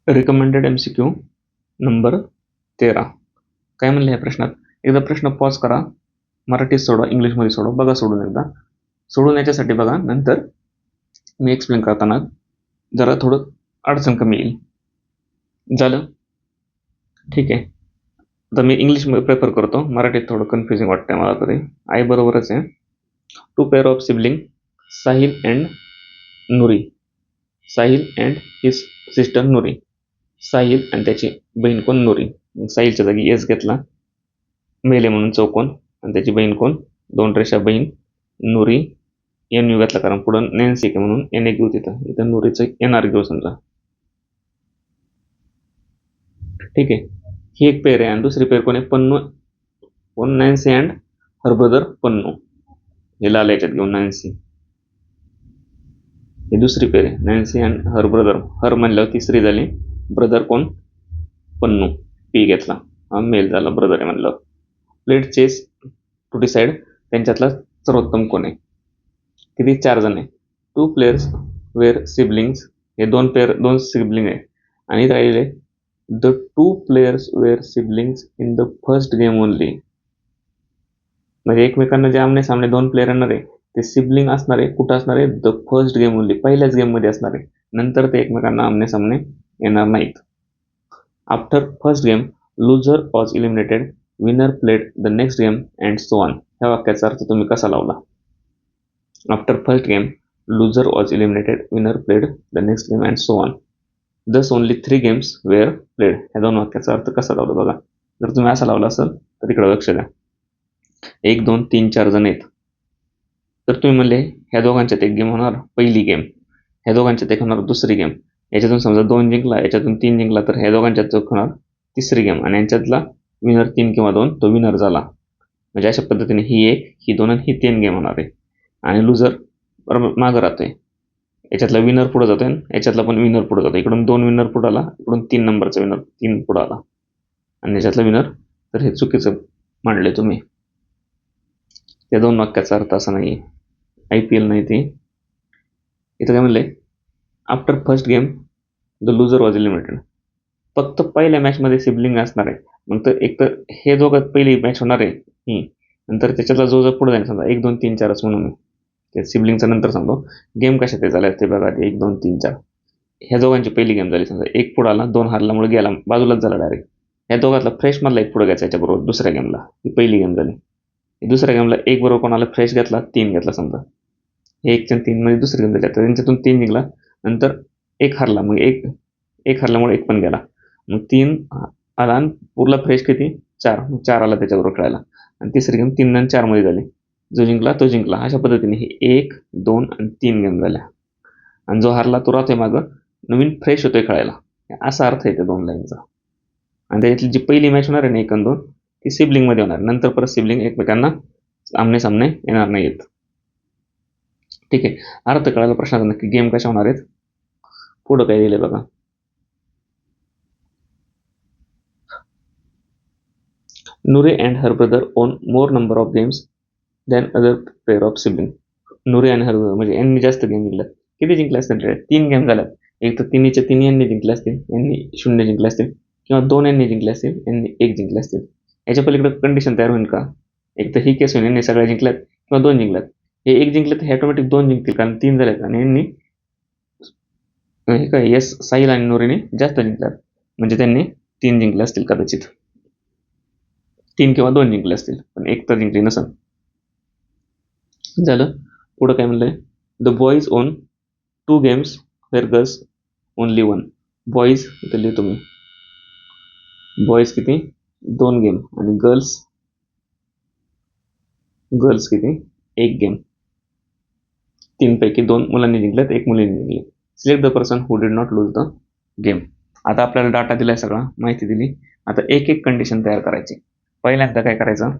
Recommended MCQ number 13. काय म्हणलं ह्या प्रश्नात? एकदा प्रश्न पॉज करा, मराठीत सोडवा, इंग्लिशमध्ये सोडवा, बघा सोडून एकदा. सोडून याच्यासाठी बघा, नंतर मी एक्सप्लेन करताना जरा थोडं अडचण कमी येईल. झालं? ठीक आहे. आता मी इंग्लिश प्रेफर करतो, मराठीत थोडं कन्फ्युजिंग वाटतंय मला तरी. आई बरोबरच आहे. 2 pair of sibling, Sahil and Nuri. Sahil and his sister Nuri. Sahil आणि त्याची बहीण कोण? नुरी. साहिलच्या जागी एस घेतला, मेले म्हणून चौकोन, आणि त्याची बहीण कोण? 2 रेषा बहीण नुरी. NU घेतला कारण पुढं नॅन्सी के म्हणून NA घेऊ इथं नुरीचं NR घेऊ समजा. ठीक आहे. ही एक पेअर आहे आणि दुसरी पेअर कोण आहे? पन्नू. कोण? Nancy and her brother Pannu. हे लाल याच्यात घेऊन नॅन्सी. ही दुसरी पेअर आहे, नॅन्सी अँड हर ब्रदर. हर म्हणल्यावर तिसरी झाली, ब्रदर कोण? पन्नू. P घेतला, हा मेल झाला, ब्रदर आहे म्हणलं. प्लेट चेस टू डिसाइड त्यांच्यातला सर्वोत्तम कोण आहे. किती? 4 जण आहे. 2 प्लेयर्स वेअर सिबलिंग्स. हे 2 सिबलिंग आहे आणि राहिले the 2 players were siblings in the first game only. म्हणजे एकमेकांना जे आमने सामने 2 प्लेयर येणार आहे ते सिबलिंग असणार आहे. कुठं असणार आहे? द फर्स्ट गेम ओनली, पहिल्याच गेम मध्ये असणार आहे. नंतर ते एकमेकांना आमने सामने येणार नाहीत. After first game लुझर was eliminated, winner played the next game and so on. ह्या वाक्याचा अर्थ तुम्ही कसा लावला? After first game लुझर was eliminated, winner played the next game and so on. दस ओनली 3 गेम्स वेअर प्लेड. ह्या 2 वाक्याचा अर्थ कसा लावला बघा. जर तुम्ही असा लावला असेल तर इकडे लक्ष द्या. 1 2 3 4 जण आहेत, तर तुम्ही म्हणले ह्या दोघांच्यात एक गेम होणार पहिली गेम, ह्या दोघांच्यात एक होणार दुसरी गेम. याच्यातून समजा 2 जिंकला, याच्यातून 3 जिंकला, तर ह्या दोघांच्यात होणार तिसरी गेम आणि यांच्यातला विनर 3 किंवा 2 तो विनर झाला. म्हणजे अशा पद्धतीने ही 1, ही 2 आणि ही 3 गेम होणार आहे. आणि लुझर मागं राहतोय, याच्यातला विनर पुढे जातोय, याच्यातला पण विनर पुढे जातोय. इकडून 2 विनर पुढे आला, इकडून 3 नंबरचा विनर 3 पुढे आला आणि याच्यातला विनर. तर हे चुकीचं मांडले तुम्ही. त्या 2 वाक्याचा अर्थ असा नाही. IPL नाही ती. इथं काय म्हणले? After first game the लुझर was eliminated. फक्त पहिल्या मॅचमध्ये सिबलिंग असणार आहे. मग तर एक तर हे दोघं पहिली मॅच होणार आहे ही, नंतर त्याच्यातला जो पुढे जाईल समजा 1 2 3 4 म्हणून ते सिबलिंगचा नंतर सांगतो. गेम कशा ते झाल्या ते बघा. 1 2 3 4 ह्या दोघांची पहिली गेम झाली समजा. 1 पुढे आला, 2 हारल्यामुळे गेला, बाजूलाच झाला डायरेक्ट. ह्या दोघातला फ्रेश मधला 1 पुढे घ्यायचा याच्याबरोबर दुसऱ्या गेमला. ही पहिली गेम झाली. दुसऱ्या गेमला 1 बरोबर कोणाला फ्रेश घेतला? 3 घेतला समजा. 1 आणि 3 मध्ये दुसरी गेम झाली, तर त्यांच्यातून 3 निघला, नंतर 1 हारला, मग 1 हारल्यामुळे 1 पण गेला, मग 3 आला आणि पुरला फ्रेश किती? 4. मग 4 आला त्याच्याबरोबर खेळायला आणि तिसरी गेम 3 आणि 4 मध्ये झाली. जो जिंकला तो जिंकला. अशा पद्धतीने ही 1 2 आणि 3 गेम झाल्या आणि जो हारला तो राहतोय मागं, नवीन फ्रेश होतोय खेळायला. असा अर्थ आहे त्या 2 लाईनचा. आणि त्याच्यातली जी पहिली मॅच होणार आहे ना 1 आणि 2 ती सिबलिंग मध्ये होणार. नंतर परत सिबलिंग एकमेकांना आमने सामने येणार नाहीत. ठीक आहे. अर्थ कळायला प्रश्नाचा नक्की गेम कशा होणार आहेत. पुढं काय दिलंय बघा. Nuri and her brother won more number of games than other pair of sibling. Nuri आणि हर ब्रदर म्हणजे यांनी जास्त गेम जिंकल्यात. किती जिंकले असतील? 3 गेम झाल्यात. एक तर 3च्या 3 यांनी जिंकले असतील, यांनी 0 जिंकले असतील, किंवा 2 यांनी जिंकले असतील, यांनी 1 जिंकले असतील. याच्या पलीकडे कंडिशन तयार होईल का? एक तर ही केस होईल, यांनी सगळ्या जिंकल्यात किंवा 2 जिंकल्यात. हे 1 जिंकले तर हे ऑटोमॅटिक 2 जिंकतील कारण 3 झाल्यात आणि यांनी हे काय यस साहिल आणि नोरीने जास्त जिंकल्यात म्हणजे त्यांनी 3 जिंकले असतील कदाचित. 3 किंवा 2 जिंकले असतील, पण 1 तर जिंकली नसेल. झालं. पुढं काय म्हणलंय? The boys won 2 games where girls only 1. Boys इथं लिहितो मी. बॉईज किती? 2 गेम आणि गर्ल्स किती? 1 गेम. 3 पैकी 2 मुलांनी जिंकल्यात, 1 मुलींनी जिंकली. Select the person who did not lose the game. आता आपल्याला डाटा दिलाय, सगळा माहिती दिली. आता एक कंडिशन तयार करायची. पहिल्यांदा काय करायचं?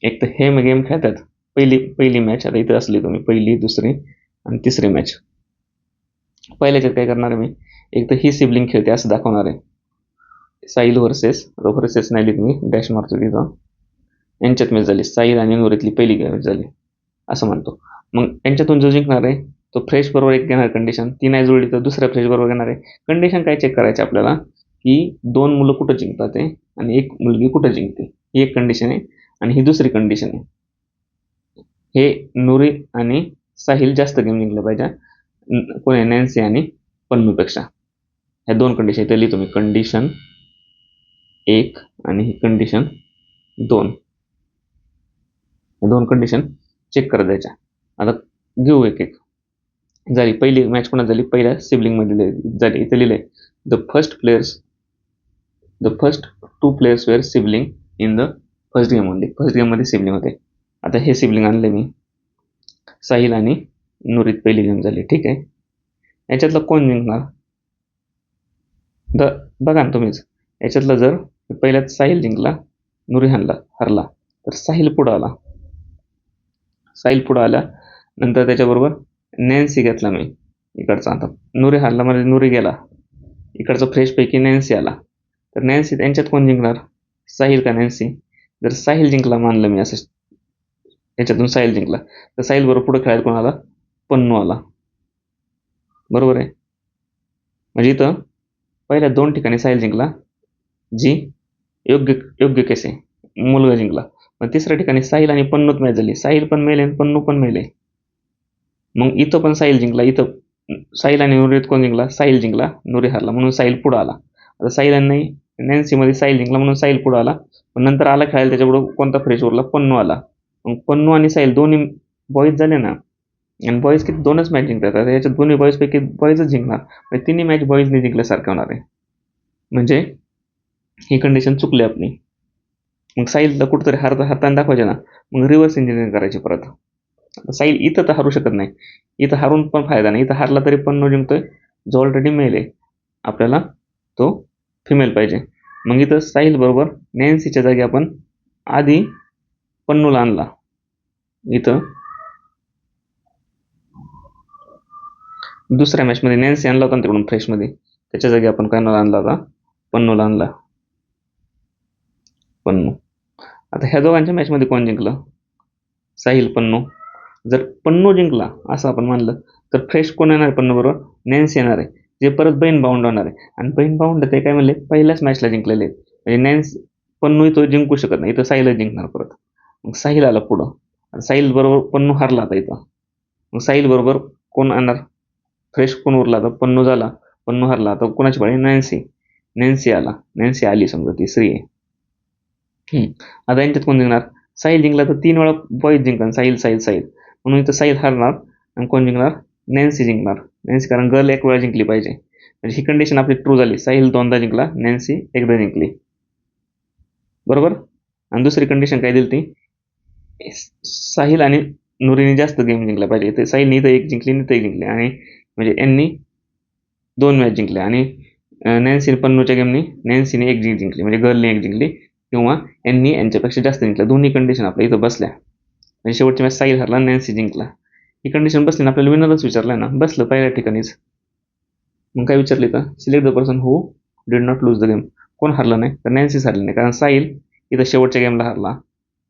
एक तर हे गेम खेळतात, पहिली मॅच. आता इथे असली तुम्ही पहिली, दुसरी आणि तिसरी मॅच. पहिल्याच्यात काय करणार आहे मी? एक तर ही सिबलिंग खेळते असं दाखवणार आहे. साहिल वर्सेस नाही लिहित मी, डॅश मारतो तिथं. यांच्यात मॅच झाली, साहिल आणि नोरीतली पहिली मॅच झाली असं म्हणतो. मग यांच्यातून जो जिंकणार आहे तो फ्रेश बरोबर एक घेणार कंडिशन, ती नाही जुळली तर दुसऱ्या फ्रेश बरोबर घेणार आहे. कंडिशन काय चेक करायची आपल्याला, की 2 मुलं कुठं जिंकतात ते आणि 1 मुलगी कुठं जिंकते, ही एक कंडिशन आहे. आणि ही दुसरी कंडिशन आहे, हे नुरी आणि साहिल जास्त गेम जिंकले पाहिजे कोणी नॅन्सी आणि पन्नूपेक्षा. ह्या 2 कंडिशन इथे लिहितो मी, कंडिशन 1 आणि ही कंडिशन 2. या 2 कंडिशन चेक करत जायच्या. आता घेऊ एक एक. झाली पहिली मॅच कोणात झाली, पहिल्या सिबलिंगमध्ये झाली. इथे लिहिले the first 2 players were sibling in the first game only. First गेममध्ये सिबलिंग होते. आता हे सिबलिंग आणले मी, साहिल आणि नुरीत पहिली गेम झाली. ठीक आहे, याच्यातलं कोण जिंकणार बघा ना तुम्हीच. याच्यातलं जर पहिल्यात साहिल जिंकला, नुरी हरला, तर साहिल पुढं आला. नंतर त्याच्याबरोबर नॅन्सी घेतला मी इकडचा. आता नुरी हरला म्हणजे नुरी गेला, इकडचा फ्रेशपैकी नॅन्सी आला. तर नॅन्सी, त्यांच्यात कोण जिंकणार, साहिल का नॅन्सी? जर साहिल जिंकला मानलं मी असं, याच्यातून साहिल जिंकला, तर साहिल बरोबर पुढे खेळायला कोण आला, पन्नू आला. बरोबर आहे. म्हणजे इथं पहिल्या 2 ठिकाणी साहिल जिंकला, जी योग्य केस आहे, मुलगा जिंकला. मग तिसऱ्या ठिकाणी साहिल आणि पन्नूत मॅच झाली, साहिल पण मेले आणि पन्नू पण मेले. मग इथं पण साहिल जिंकला, इथं साहिल आणि नुरीत कोण जिंकला, साहिल जिंकला, नुरी हरला म्हणून साहिल पुढं आला. आता साहिल आणि नॅन्सीमध्ये साहिल जिंकला म्हणून साहिल पुढं आला. पण नंतर आला खेळायला त्याच्यापुढं कोणता फ्रेश उरला, पन्नू आला. मग पन्नू आणि साहिल दोन्ही बॉईज झाले ना, आणि बॉईज किती 2च मॅच जिंकतात. आता याच्यात दोन्ही बॉईजपैकी बॉईजच जिंकणार, म्हणजे तिन्ही मॅच बॉईजने जिंकल्यासारखं होणार आहे. म्हणजे ही कंडिशन चुकली आपली. मग साहिलला कुठेतरी हाताने दाखवायचे ना, मग रिव्हर्स इंजिनिअरिंग करायची परत. साहिल इथं तर हारू शकत नाही, इथं हारून पण फायदा नाही. इथं हारला तरी पन्नू जिंकतोय, जो ऑलरेडी मेल आहे. आपल्याला तो फिमेल पाहिजे. मग इथं साहिल बरोबर नॅन्सीच्या जागी आपण आधी पन्नूला आणला. इथं दुसऱ्या मॅचमध्ये नॅन्सी आणला होता ना तिकडून फ्रेशमध्ये, त्याच्या जागी आपण काय आणला होता, पन्नूला आणला, पन्नू. आता ह्या दोघांच्या मॅचमध्ये कोण जिंकलं, साहिल पन्नू. जर पन्नू जिंकला असं आपण मानलं, तर फ्रेश कोण येणार आहे पन्नू बरोबर, नॅन्सी येणार आहे, जे परत बहीण भाऊंड होणार आहे. आणि बहीण भाऊंड ते काय म्हणले, पहिल्याच मॅचला जिंकलेले आहेत. म्हणजे पन्नू तो जिंकू शकत नाही, इथं साहिलच जिंकणार परत. मग साहिल आला पुढं, साहिल बरोबर पन्नू हारला आता इथं. मग साहिल बरोबर कोण आणणार, फ्रेश कोण उरला, तर पन्नू झाला, पन्नू हरला, तर कोणाची पाळी, नॅन्सी आली समजा, ती स्त्री आहे. आता यांच्यात कोण जिंकणार, साहिल जिंकला तर 3 वेळा बॉईज जिंकणार, साहिल म्हणून इथं साहिल हारणार आणि कोण जिंकणार, नॅन्सी जिंकणार. नॅन्सी, कारण गर्ल 1 वेळा जिंकली पाहिजे. म्हणजे ही कंडिशन आपली ट्रू झाली, साहिल 2दा जिंकला, नॅन्सी 1दा जिंकली. बरोबर. आणि दुसरी कंडिशन काय दिली ती, साहिल आणि नुरीने जास्त गेम जिंकला पाहिजे. इथे साहिलने इथं 1 जिंकली, इथं 1 जिंकली, आणि म्हणजे यांनी 2 मॅच जिंकल्या. आणि नॅन्सी पन्नूच्या गेमनी नॅन्सीने 1 जिंकली, म्हणजे गर्लने 1 जिंकली, किंवा यांनी यांच्यापेक्षा जास्त जिंकल्या. दोन्ही कंडिशन आपल्या इथं बसल्या. म्हणजे शेवटची मॅच साहिल हरला, नॅन्सी जिंकला. ही कंडिशन बसली ना, आपल्याला विनरच विचारलाय ना, बसलं पहिल्या ठिकाणीच. मग काय विचारले का, select the person who did not lose the game. कोण हरला नाही, तर नॅन्सीच हरली नाही, कारण साहिल इथं शेवटच्या गेमला हरला,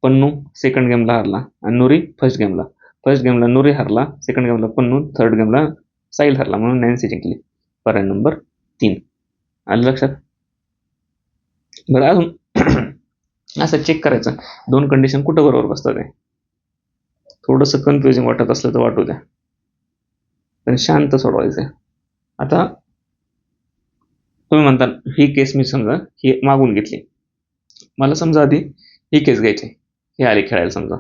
पन्नू सेकंड गेमला हरला, आणि नुरी फर्स्ट गेमला नुरी हरला, सेकंड गेमला पन्नू, थर्ड गेमला साहिल हरला, म्हणून नॅन्सी जिंकली. पर्याय नंबर 3. आलं लक्षात. बरं, अजून असं चेक करायचं 2 कंडिशन कुठं बरोबर बसतात आहे. थोडंसं कन्फ्युजिंग वाटत असलं तर वाटू द्या, पण शांत सोडवायचं. आता तुम्ही म्हणता ही केस मी समजा ही मागून घेतली, मला समजा आधी ही केस घ्यायची, हे आले खेळायला समजा.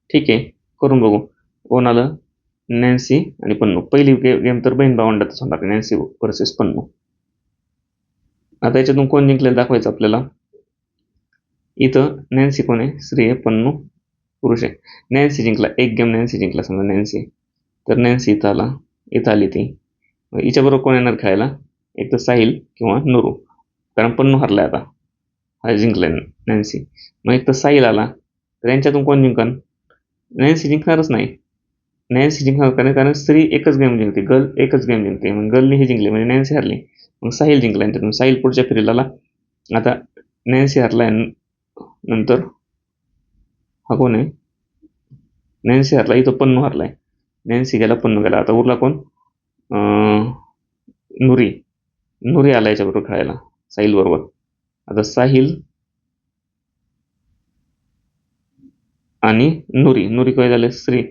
ठीक आहे, करून बघू. कोण आलं, नॅन्सी आणि पन्नू. पहिली गेम तर बहीण भावंडातच होणार, नॅन्सी वर्सेस पन्नू. आता याच्यातून कोण जिंकलेलं दाखवायचं आपल्याला. इथं नॅन्सी कोण आहे, स्त्री आहे, पन्नू पुरुष आहे. नॅन्सी जिंकला, 1 गेम नॅन्सी जिंकला समजा, नॅन्सी. तर नॅन्सी इथं आली ती. हिच्याबरोबर कोण येणार खेळायला, एक तर साहिल किंवा नुरू, कारण पन्नू हरलाय आता, हा जिंकलाय नॅन्सी. मग एक तर साहिल आला, तर यांच्यातून कोण जिंकन, नॅन्सी जिंकणारच नाही. नॅन्सी जिंकणार कारण स्त्री एकच गेम जिंकते, गर्ल एकच गेम जिंकते. मग गर्लने ही जिंकली म्हणजे नॅन्सी हरली. मग साहिल जिंकला यांच्यातून, साहिल पुढच्या फेरीला आला. आता नॅन्सी हरलाय, नंतर हा कोण आहे, नॅन्सी हरला, इथं पन्नू हरलाय. नॅन्सी गेला, पन्नू गेला. आता उरला कोण? नुरी. नुरी आला याच्याबरोबर खेळायला साहिल बरोबर. आता साहिल आणि नुरी काय झाले? श्री.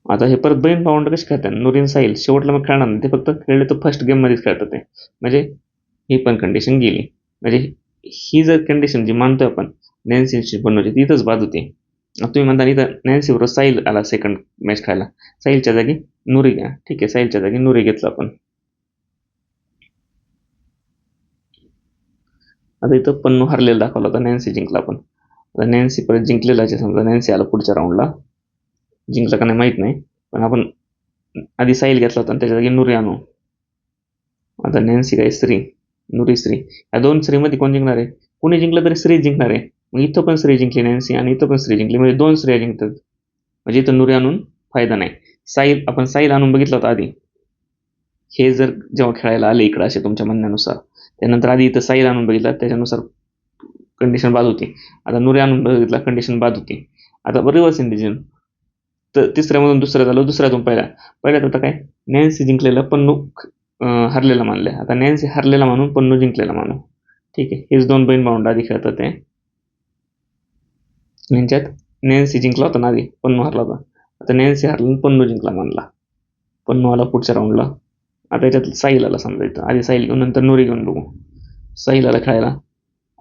आता हे परत बहीण भावंड कसे खेळतात? नुरीन साहिल शेवटला मग खेळणार नाही, ते फक्त खेळले तर फर्स्ट गेम मध्येच खेळतात ते. म्हणजे ही पण कंडिशन गेली. म्हणजे ही जर कंडिशन जी मानतोय आपण नॅन्सीची बनवली ती इथंच बाद होती. तुम्ही म्हणता इथं नॅन्सी बरोबर साहिल आला सेकंड मॅच खेळायला, साहिलच्या जागी नुरी घ्या. ठीक आहे, साहिलच्या जागी नुरी घेतला आपण. आता इथं पन्नू हरलेला दाखवला होता, नॅन्सी जिंकला आपण. आता नॅन्सी परत जिंकलेला समजा, नॅन्सी आला पुढच्या राऊंडला. जिंकला का नाही माहित नाही, पण आपण आधी साहिल घेतला होता त्याच्या जागी नुरी आणू. आता नॅन्सी काय? श्री. नुरी श्री. या दोन श्रीमध्ये कोण जिंकणार आहे? कोणी जिंकलं तरी श्री जिंकणार आहे. मग इथं पण श्री जिंकली नॅन्सी आणि इथं पण श्री जिंकली, म्हणजे दोन श्रेया जिंकतात. म्हणजे इथं नुरी आणून फायदा नाही. आपण साहिल आणून बघितला होता आधी. हे जर जेव्हा खेळायला आले इकडं असे तुमच्या म्हणण्यानुसार, त्यानंतर आधी इथं साहिल आणून बघितला, त्याच्यानुसार कंडिशन बाद होती. आता नुरी आणून बघितला, कंडिशन बाद होती. आता रिव्हर्स इंडिजन, तर तिसऱ्यामधून दुसऱ्या झालं, दुसऱ्यातून पहिल्यात आता काय? नॅन्सी जिंकलेला, पन्नू हरलेला मानले. आता नॅन्सी हरलेला मानून पन्नू जिंकलेला मानू. ठीक आहे, हेच दोन बहीण भावंड आधी खेळतात ते. यांच्यात नॅन्सी जिंकला होता ना आधी, पन्नू हरला होता. आता नॅन्सी हरला, पन्नू जिंकला मानला. पन्नू आला पुढच्या राऊंडला. आता याच्यात साहिल आला समजा, इथं आधी साहिल घेऊन नंतर नुरी घेऊन बघू. साहिल आला खेळायला.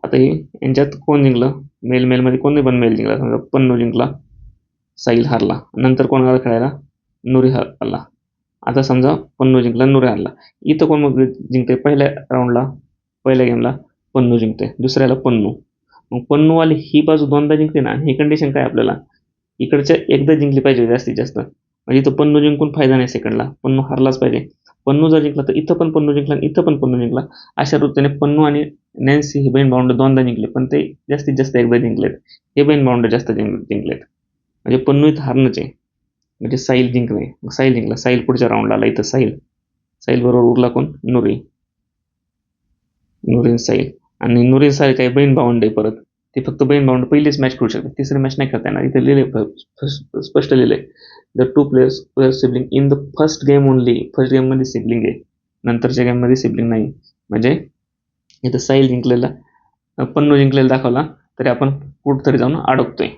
आता ही यांच्यात कोण जिंकलं? मेलमध्ये कोणी पण मेल जिंकला. समजा पन्नू जिंकला, साहिल हारला. नंतर कोण आला खेळायला? नुरी आला. आता समजा पन्नू जिंकला, नुरी हारला. इथं कोण मग जिंकते? पहिल्या राऊंडला, पहिल्या गेमला पन्नू जिंकते, दुसऱ्याला पन्नू. मग पन्नूवाली ही बाजू दोनदा जिंकते ना. ही कंडिशन काय? आपल्याला इकडच्या एकदा जिंकली पाहिजे जास्तीत जास्त. म्हणजे इथं पन्नू जिंकून फायदा नाही सेकंडला, पन्नू हारलाच पाहिजे. पन्नू जर जिंकला तर इथं पण पन्नू जिंकला आणि इथं पण पन्नू जिंकला. अशा वृत्तीने पन्नू आणि नॅन्सी हे बहीण भावंड दोनदा जिंकले, पण ते जास्तीत जास्त एकदा जिंकलेत. हे बहीण भावंड जास्त जिंकलेत. म्हणजे पन्नू इथं हारणंच आहे. म्हणजे साहिल जिंकणे. साहिल जिंकला, साहिल पुढच्या राऊंडला आला. इथं साहिल बरोबर उरला कोण? नुरीन साहिल. आणि नुरीन साहिल काही बहीण भावंड आहे परत. ते फक्त बहीण भावंड पहिलीच मॅच खेळू शकतात, तिसरी मॅच नाही खेळता येणार. इथे लिहिले, स्पष्ट लिहिले, the two players sibling in the first game only. First game मध्ये सिबलिंग आहे, नंतरच्या गेम मध्ये सिबलिंग नाही. म्हणजे इथं साहिल जिंकलेला, पन्नू जिंकलेला दाखवला तरी आपण कुठतरी जाऊन अडकतोय.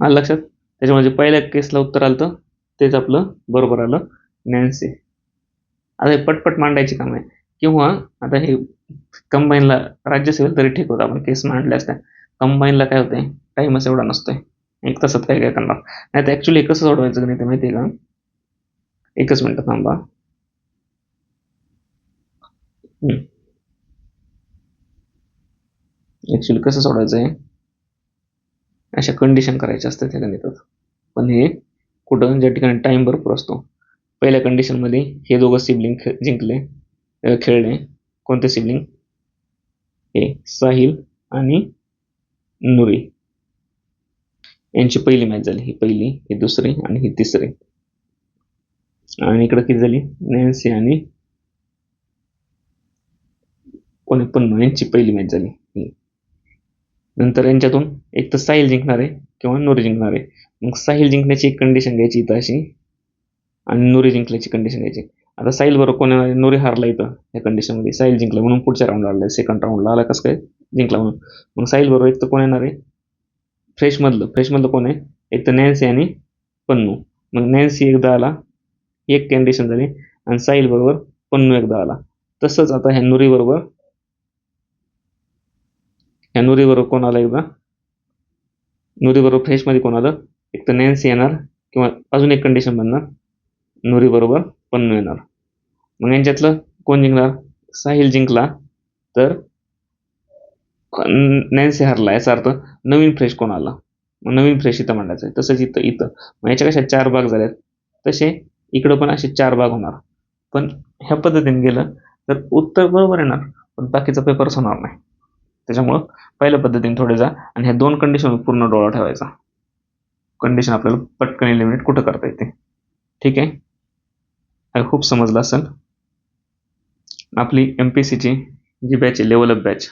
आलं लक्षात? त्याच्यामध्ये पहिल्या केसला उत्तर आलं तर तेच आपलं बरोबर आलं, नॅन्सी. आता हे पटपट मांडायची काम आहे. किंवा आता हे कंबाईनला राज्यसेवेला तरी ठीक होतं, आपण केस मांडल्या असत्या. कंबाईनला काय होतंय? टाइमच एवढा नसतोय, 1 तासात काय काय करणार. नाही तर ऍक्च्युली कसं सोडवायचं नाही ते माहिती आहे का? एकच मिनिट थांबा. ऍक्च्युली कसं सोडवायचं आहे? अशा कंडिशन करायच्या असतात त्या गणितात. पण हे कुठं? ज्या ठिकाणी टाइम भरपूर असतो. पहिल्या कंडिशन मध्ये हे दोघं सिबलिंग खेळले. कोणते सिबलिंग? हे साहिल आणि नुरी यांची पहिली मॅच झाली. ही पहिली, ही दुसरी आणि ही तिसरी. आणि इकडे किती झाली? नॅन्सी आणि पन्नू यांची पहिली मॅच झाली. नंतर यांच्यातून एक तर साहिल जिंकणार आहे किंवा नुरी जिंकणार आहे. मग साहिल जिंकण्याची एक कंडिशन घ्यायची इथं अशी, आणि नुरी जिंकण्याची कंडिशन घ्यायची. आता साहिल बरोबर कोण येणार? नुरी हारला इथं या कंडिशनमध्ये, साहिल जिंकला म्हणून पुढच्या राऊंडला आला, सेकंड राऊंडला आला. कसं काय जिंकला म्हणून? मग साहिल बरोबर एक तर कोण येणार आहे? फ्रेशमधलं कोण आहे? एक तर नॅन्सी आणि पन्नू. मग नॅन्सी एकदा आला, एक कंडिशन झाली, आणि साहिल बरोबर पन्नू एकदा आला. तसंच आता ह्या नुरी बरोबर कोण आला? एकदा नुरी बरोबर फ्रेशमध्ये कोण आलं? एक तर नॅन्सी येणार किंवा अजून एक कंडिशन बनणार, नुरी बरोबर पन्नू येणार. मग यांच्यातलं कोण जिंकणार? साहिल जिंकला तर नॅन्सी हरला, याचा अर्थ नवीन फ्रेश कोण आला? मग नवीन फ्रेश इथं मांडायचं आहे. तसंच इथं मग याच्या कशा 4 भाग झाल्यात, तसे इकडं पण असे 4 भाग होणार. पण ह्या पद्धतीने गेलं तर उत्तर बरोबर येणार, पण बाकीचा पेपरच होणार नाही. त्याच्यामुळं पहिल्या पद्धतीने थोडे जा आणि ह्या 2 कंडिशन पूर्ण डोळा ठेवायचा. कंडिशन आपल्याला पटकन एलिमिनेट कुठं करता येते. ठीक आहे, हे खूप समजलं असेल. आपली MPSCची जी बॅच आहे, लेवल अप बॅच,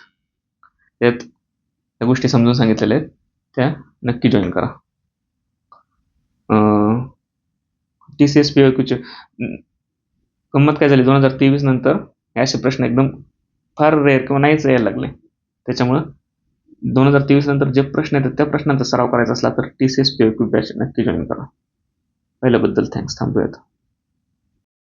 त्यात त्या गोष्टी समजून सांगितलेल्या आहेत, त्या नक्की जॉईन करा. TCS POQचे गंमत काय झाली 2023 नंतर हे असे प्रश्न एकदम फार रेअर किंवा नाहीच यायला लागले. त्याच्यामुळं 2023 नंतर जे प्रश्न येतात त्या प्रश्नांचा सराव करायचा असला तर TCS POQ बॅच नक्की जॉईन करा. पहिल्याबद्दल थँक्स. थांबूयात.